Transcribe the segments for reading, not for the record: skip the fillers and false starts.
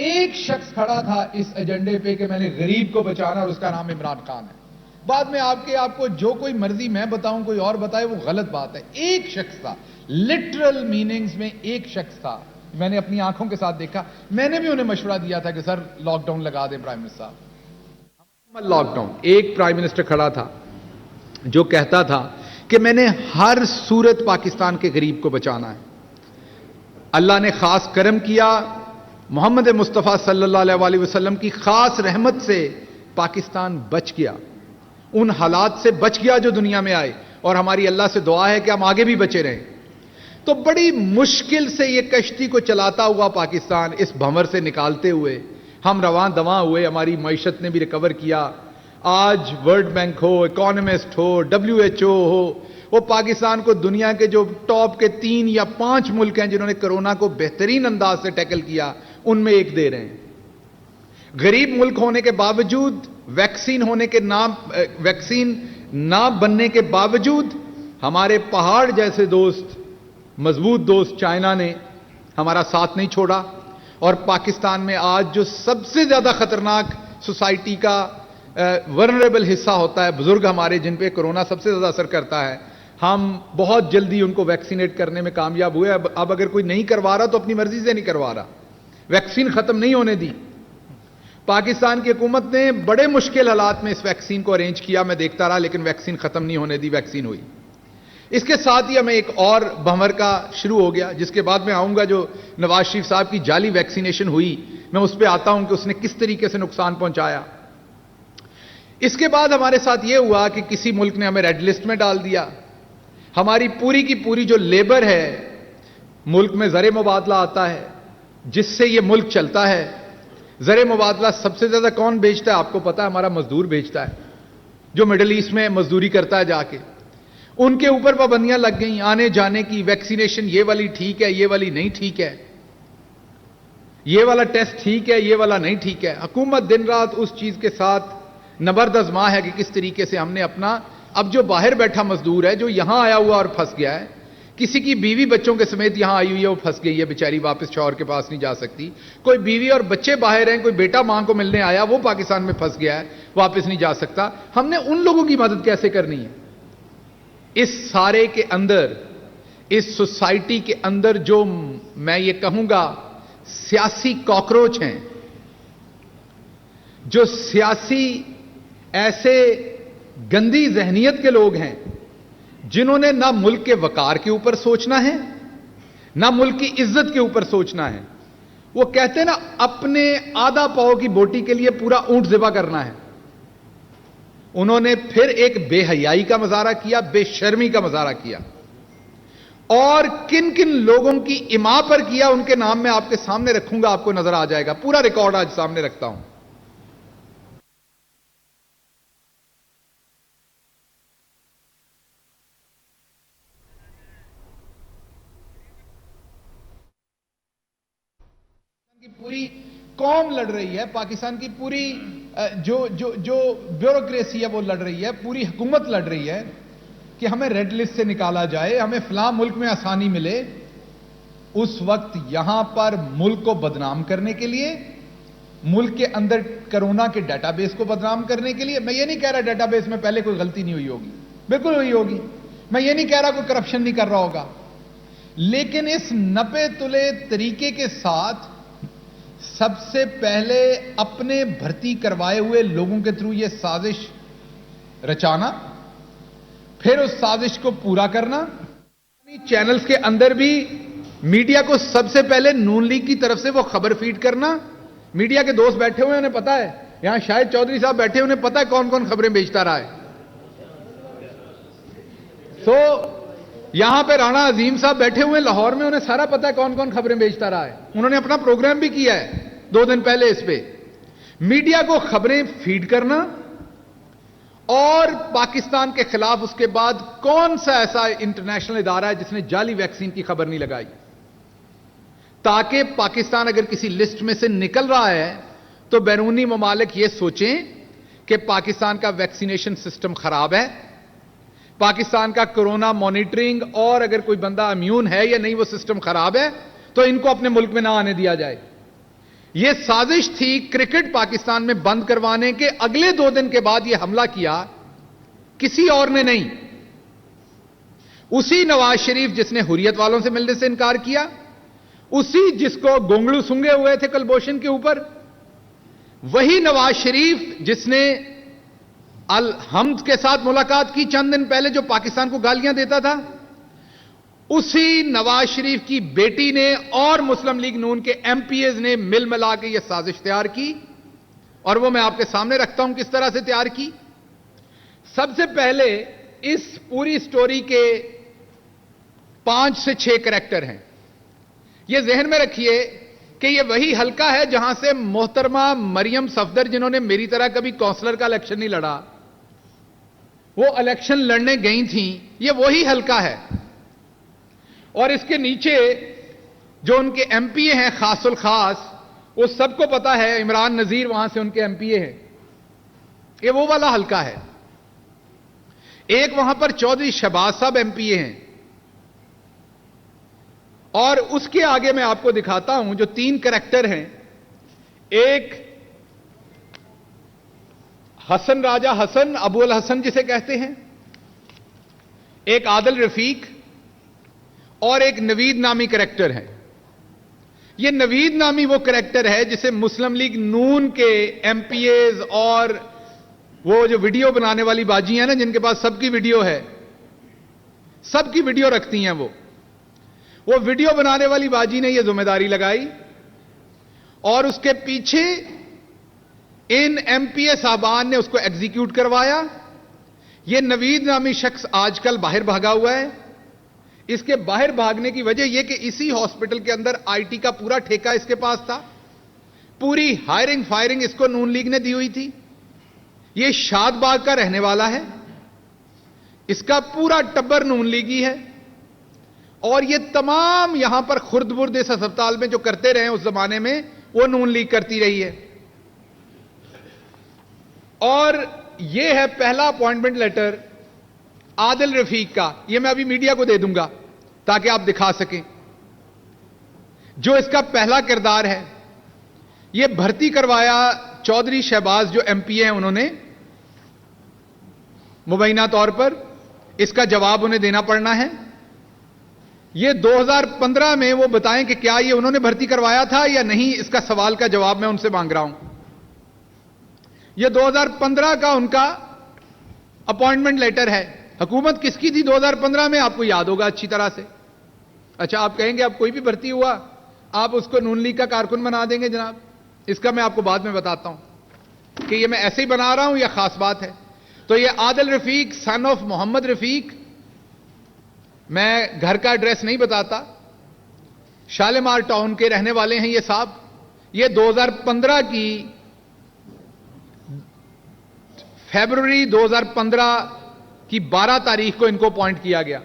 ایک شخص کھڑا تھا اس ایجنڈے پہ کہ میں نے غریب کو بچانا، اور اس کا نام عمران خان ہے. بعد میں آپ کو جو کوئی مرضی میں بتاؤں، کوئی اور بتائے، وہ غلط بات ہے. ایک شخص تھا، لٹرل میننگز میں ایک شخص تھا. میں نے اپنی آنکھوں کے ساتھ دیکھا. میں نے بھی انہیں مشورہ دیا تھا کہ سر لاک ڈاؤن لگا دیں پرائم منسٹر صاحب. Lockdown. ایک پرائم منسٹر کھڑا تھا جو کہتا تھا کہ میں نے ہر صورت پاکستان کے غریب کو بچانا ہے. اللہ نے خاص کرم کیا، محمد مصطفیٰ صلی اللہ علیہ وسلم کی خاص رحمت سے پاکستان بچ گیا، ان حالات سے بچ گیا جو دنیا میں آئے، اور ہماری اللہ سے دعا ہے کہ ہم آگے بھی بچے رہیں. تو بڑی مشکل سے یہ کشتی کو چلاتا ہوا پاکستان اس بھنور سے نکالتے ہوئے ہم رواں دواں ہوئے. ہماری معیشت نے بھی ریکور کیا. آج world bank who, economist who, WHO ہو، وہ پاکستان کو دنیا کے جو ٹاپ کے 3 یا 5 ملک ہیں جنہوں نے کرونا کو بہترین انداز سے ٹیکل کیا، ان میں ایک دے رہے ہیں. غریب ملک ہونے کے باوجود، ویکسین نہ بننے کے باوجود، ہمارے پہاڑ جیسے دوست، مضبوط دوست چائنا نے ہمارا ساتھ نہیں چھوڑا. اور پاکستان میں آج جو سب سے زیادہ خطرناک سوسائٹی کا ورنریبل حصہ ہوتا ہے، بزرگ ہمارے جن پہ کرونا سب سے زیادہ اثر کرتا ہے، ہم بہت جلدی ان کو ویکسینیٹ کرنے میں کامیاب ہوئے. اب اگر کوئی نہیں کروا رہا تو اپنی مرضی سے نہیں کروا رہا. ویکسین ختم نہیں ہونے دی. پاکستان کی حکومت نے بڑے مشکل حالات میں اس ویکسین کو ارینج کیا، میں دیکھتا رہا، لیکن ویکسین ختم نہیں ہونے دی، ویکسین ہوئی. اس کے ساتھ ہی ہمیں ایک اور بھنور کا شروع ہو گیا، جس کے بعد میں آؤں گا. جو نواز شریف صاحب کی جعلی ویکسینیشن ہوئی، میں اس پہ آتا ہوں کہ اس نے کس طریقے سے نقصان پہنچایا. اس کے بعد ہمارے ساتھ یہ ہوا کہ کسی ملک نے ہمیں ریڈ لسٹ میں ڈال دیا. ہماری پوری کی پوری جو لیبر ہے، ملک میں زر مبادلہ آتا ہے جس سے یہ ملک چلتا ہے. زر مبادلہ سب سے زیادہ کون بیچتا ہے؟ آپ کو پتا ہے، ہمارا مزدور بیچتا ہے، جو مڈل ایسٹ میں مزدوری کرتا ہے جا کے. ان کے اوپر پابندیاں لگ گئیں آنے جانے کی. ویکسینیشن یہ والی ٹھیک ہے، یہ والی نہیں ٹھیک ہے، یہ والا ٹیسٹ ٹھیک ہے، یہ والا نہیں ٹھیک ہے. حکومت دن رات اس چیز کے ساتھ نبرد آزما ہے کہ کس طریقے سے ہم نے اپنا، اب جو باہر بیٹھا مزدور ہے، جو یہاں آیا ہوا اور پھنس گیا ہے، کسی کی بیوی بچوں کے سمیت یہاں آئی ہوئی ہے، وہ پھنس گئی ہے بیچاری، واپس شوہر کے پاس نہیں جا سکتی. کوئی بیوی اور بچے باہر ہیں، کوئی بیٹا ماں کو ملنے آیا، وہ پاکستان میں پھنس گیا ہے، واپس نہیں جا سکتا. ہم نے ان لوگوں کی مدد کیسے کرنی ہے؟ اس سارے کے اندر، اس سوسائٹی کے اندر جو میں یہ کہوں گا سیاسی کاکروچ ہیں، جو سیاسی ایسے گندی ذہنیت کے لوگ ہیں جنہوں نے نہ ملک کے وقار کے اوپر سوچنا ہے، نہ ملک کی عزت کے اوپر سوچنا ہے. وہ کہتے ہیں نا، اپنے آدھا پاؤ کی بوٹی کے لیے پورا اونٹ ذبح کرنا ہے. انہوں نے پھر ایک بے حیائی کا مظاہرہ کیا، بے شرمی کا مظاہرہ کیا، اور کن کن لوگوں کی اما پر کیا ان کے نام میں آپ کے سامنے رکھوں گا، آپ کو نظر آ جائے گا. پورا ریکارڈ آج سامنے رکھتا ہوں. پوری قوم لڑ رہی ہے، پاکستان کی پوری جو بیوروکریسی ہے وہ لڑ رہی ہے، پوری حکومت لڑ رہی ہے کہ ہمیں ریڈ لسٹ سے نکالا جائے، ہمیں فلاں ملک میں آسانی ملے. اس وقت یہاں پر ملک کو بدنام کرنے کے لیے، ملک کے اندر کرونا کے ڈیٹا بیس کو بدنام کرنے کے لیے، میں یہ نہیں کہہ رہا ڈیٹا بیس میں پہلے کوئی غلطی نہیں ہوئی ہوگی، بالکل ہوئی ہوگی. میں یہ نہیں کہہ رہا کوئی کرپشن نہیں کر رہا ہوگا، لیکن اس نپے تلے طریقے کے ساتھ سب سے پہلے اپنے بھرتی کروائے ہوئے لوگوں کے تھرو یہ سازش رچانا، پھر اس سازش کو پورا کرنا. چینلز کے اندر بھی میڈیا کو سب سے پہلے نون لیگ کی طرف سے وہ خبر فیڈ کرنا. میڈیا کے دوست بیٹھے ہوئے انہیں پتا ہے، یہاں شاہد چودھری صاحب بیٹھے انہیں پتا ہے کون کون خبریں بیچتا رہا ہے. یہاں پہ رانا عظیم صاحب بیٹھے ہوئے لاہور میں، انہیں سارا پتا ہے کون کون خبریں بیچتا رہا ہے. انہوں نے اپنا پروگرام بھی کیا ہے 2 دن پہلے اس پہ. میڈیا کو خبریں فیڈ کرنا، اور پاکستان کے خلاف اس کے بعد کون سا ایسا انٹرنیشنل ادارہ ہے جس نے جعلی ویکسین کی خبر نہیں لگائی، تاکہ پاکستان اگر کسی لسٹ میں سے نکل رہا ہے تو بیرونی ممالک یہ سوچیں کہ پاکستان کا ویکسینیشن سسٹم خراب ہے، پاکستان کا کرونا مانیٹرنگ، اور اگر کوئی بندہ امیون ہے یا نہیں وہ سسٹم خراب ہے، تو ان کو اپنے ملک میں نہ آنے دیا جائے. یہ سازش تھی کرکٹ پاکستان میں بند کروانے کے اگلے 2 دن کے بعد یہ حملہ کیا کسی اور نے نہیں. اسی نواز شریف جس نے حریت والوں سے ملنے سے انکار کیا, اسی جس کو گونگلو سنگے ہوئے تھے کلبھوشن کے اوپر, وہی نواز شریف جس نے الحمد کے ساتھ ملاقات کی چند دن پہلے, جو پاکستان کو گالیاں دیتا تھا, اسی نواز شریف کی بیٹی نے اور مسلم لیگ نون کے ایم پی ایز نے مل ملا کے یہ سازش تیار کی, اور وہ میں آپ کے سامنے رکھتا ہوں کس طرح سے تیار کی. سب سے پہلے اس پوری سٹوری کے 5 سے 6 کریکٹر ہیں. یہ ذہن میں رکھیے کہ یہ وہی حلقہ ہے جہاں سے محترمہ مریم صفدر, جنہوں نے میری طرح کبھی کونسلر کا الیکشن نہیں لڑا, وہ الیکشن لڑنے گئی تھیں, یہ وہی حلقہ ہے. اور اس کے نیچے جو ان کے ایم پی اے ہیں خاص الخاص, وہ سب کو پتا ہے, عمران نذیر وہاں سے ان کے ایم پی اے ہیں, یہ وہ والا حلقہ ہے. ایک وہاں پر چودھری شہباز صاحب ایم پی اے ہیں, اور اس کے آگے میں آپ کو دکھاتا ہوں جو 3 کریکٹر ہیں. ایک حسن راجہ حسن, ابو الحسن جسے کہتے ہیں, ایک عادل رفیق, اور ایک نوید نامی کریکٹر ہے. یہ نوید نامی وہ کریکٹر ہے جسے مسلم لیگ نون کے ایم پی ایز اور وہ جو ویڈیو بنانے والی باجی ہیں نا, جن کے پاس سب کی ویڈیو ہے, سب کی ویڈیو رکھتی ہیں, وہ ویڈیو بنانے والی باجی نے یہ ذمہ داری لگائی, اور اس کے پیچھے ان ایم پی اے صاحبان نے اس کو ایگزیکیوٹ کروایا. یہ نوید نامی شخص آج کل باہر بھاگا ہوا ہے. اس کے باہر بھاگنے کی وجہ یہ کہ اسی ہاسپٹل کے اندر آئی ٹی کا پورا ٹھیکہ اس کے پاس تھا, پوری ہائرنگ فائرنگ اس کو نون لیگ نے دی ہوئی تھی. یہ شاد باغ کا رہنے والا ہے, اس کا پورا ٹبر نون لیگی ہے, اور یہ تمام یہاں پر خرد برد اس ہسپتال میں جو کرتے رہے اس زمانے میں, وہ نون لیگ کرتی رہی ہے. اور یہ ہے پہلا اپوائنٹمنٹ لیٹر عادل رفیق کا, یہ میں ابھی میڈیا کو دے دوں گا تاکہ آپ دکھا سکیں. جو اس کا پہلا کردار ہے, یہ بھرتی کروایا چودھری شہباز جو ایم پی اے ہیں, انہوں نے مبینہ طور پر اس کا جواب انہیں دینا پڑنا ہے. یہ 2015 میں وہ بتائیں کہ کیا یہ انہوں نے بھرتی کروایا تھا یا نہیں, اس کا سوال کا جواب میں ان سے مانگ رہا ہوں. یہ 2015 کا ان کا اپوائنٹمنٹ لیٹر ہے. حکومت کس کی تھی 2015 میں, آپ کو یاد ہوگا اچھی طرح سے. اچھا, آپ کہیں گے اب کوئی بھی بھرتی ہوا آپ اس کو نون لیگ کا کارکن بنا دیں گے. جناب, اس کا میں آپ کو بعد میں بتاتا ہوں کہ یہ میں ایسے ہی بنا رہا ہوں یا خاص بات ہے. تو یہ عادل رفیق سن آف محمد رفیق, میں گھر کا ایڈریس نہیں بتاتا, شالیمار ٹاؤن کے رہنے والے ہیں یہ صاحب. یہ 2015 کی فیبروری 2015 کی 12 تاریخ کو ان کو اپوائنٹ کیا گیا.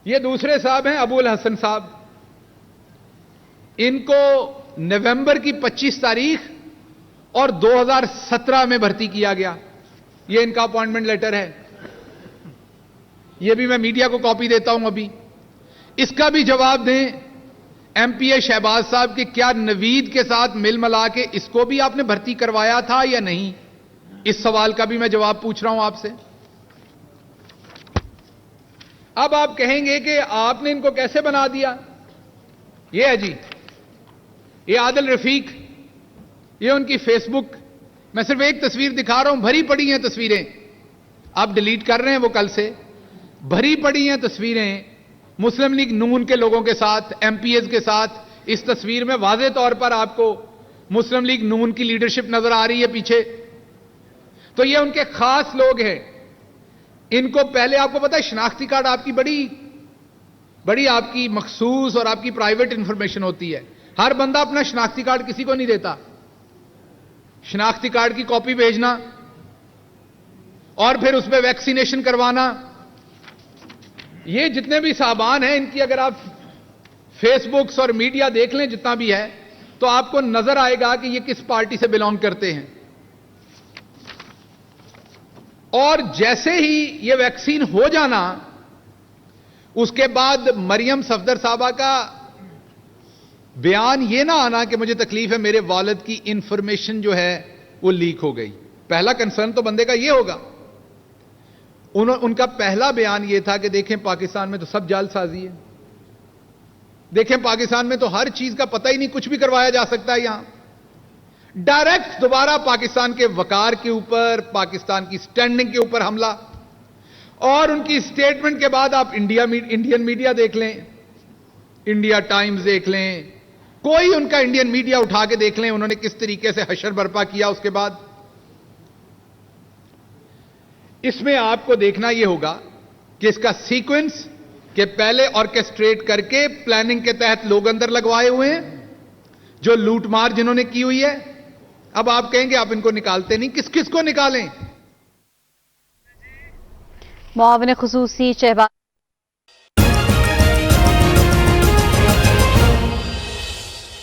یہ دوسرے صاحب ہیں ابو الحسن صاحب, ان کو نومبر کی 25 تاریخ اور 2017 میں بھرتی کیا گیا. یہ ان کا اپوائنٹمنٹ لیٹر ہے, یہ بھی میں میڈیا کو کاپی دیتا ہوں ابھی. اس کا بھی جواب دیں ایم پی اے شہباز صاحب کہ کیا نوید کے ساتھ مل ملا کے اس کو بھی آپ نے بھرتی کروایا تھا یا نہیں. اس سوال کا بھی میں جواب پوچھ رہا ہوں آپ سے. اب آپ کہیں گے کہ آپ نے ان کو کیسے بنا دیا. یہ ہے جی, یہ عادل رفیق, یہ ان کی فیس بک, میں صرف ایک تصویر دکھا رہا ہوں, بھری پڑی ہیں تصویریں, آپ ڈیلیٹ کر رہے ہیں وہ کل سے. بھری پڑی ہیں تصویریں مسلم لیگ نون کے لوگوں کے ساتھ, ایم پی ایز کے ساتھ. اس تصویر میں واضح طور پر آپ کو مسلم لیگ نون کی لیڈرشپ نظر آ رہی ہے پیچھے. تو یہ ان کے خاص لوگ ہیں. ان کو پہلے آپ کو پتا ہے شناختی کارڈ آپ کی بڑی آپ کی مخصوص اور آپ کی پرائیویٹ انفارمیشن ہوتی ہے. ہر بندہ اپنا شناختی کارڈ کسی کو نہیں دیتا. شناختی کارڈ کی کاپی بھیجنا اور پھر اس پہ ویکسینیشن کروانا, یہ جتنے بھی صاحبان ہیں ان کی اگر آپ فیس بکس اور میڈیا دیکھ لیں جتنا بھی ہے, تو آپ کو نظر آئے گا کہ یہ کس پارٹی سے بلونگ کرتے ہیں. اور جیسے ہی یہ ویکسین ہو جانا, اس کے بعد مریم صفدر صاحبہ کا بیان یہ نہ آنا کہ مجھے تکلیف ہے میرے والد کی انفارمیشن جو ہے وہ لیک ہو گئی. پہلا کنسرن تو بندے کا یہ ہوگا. ان کا پہلا بیان یہ تھا کہ دیکھیں پاکستان میں تو سب جعل سازی ہے, دیکھیں پاکستان میں تو ہر چیز کا پتہ ہی نہیں, کچھ بھی کروایا جا سکتا ہے یہاں. ڈائریکٹ دوبارہ پاکستان کے وقار کے اوپر, پاکستان کی سٹینڈنگ کے اوپر حملہ. اور ان کی سٹیٹمنٹ کے بعد آپ انڈین میڈیا دیکھ لیں, انڈیا ٹائمز دیکھ لیں, کوئی ان کا انڈین میڈیا اٹھا کے دیکھ لیں, انہوں نے کس طریقے سے حشر برپا کیا اس کے بعد. اس میں آپ کو دیکھنا یہ ہوگا کہ اس کا سیکوینس کہ پہلے آرکیسٹریٹ کر کے پلاننگ کے تحت لوگ اندر لگوائے ہوئے ہیں, جو لوٹ مار جنہوں نے کی ہوئی ہے. اب آپ کہیں گے آپ ان کو نکالتے نہیں, کس کس کو نکالیں؟ معاون خصوصی شہباز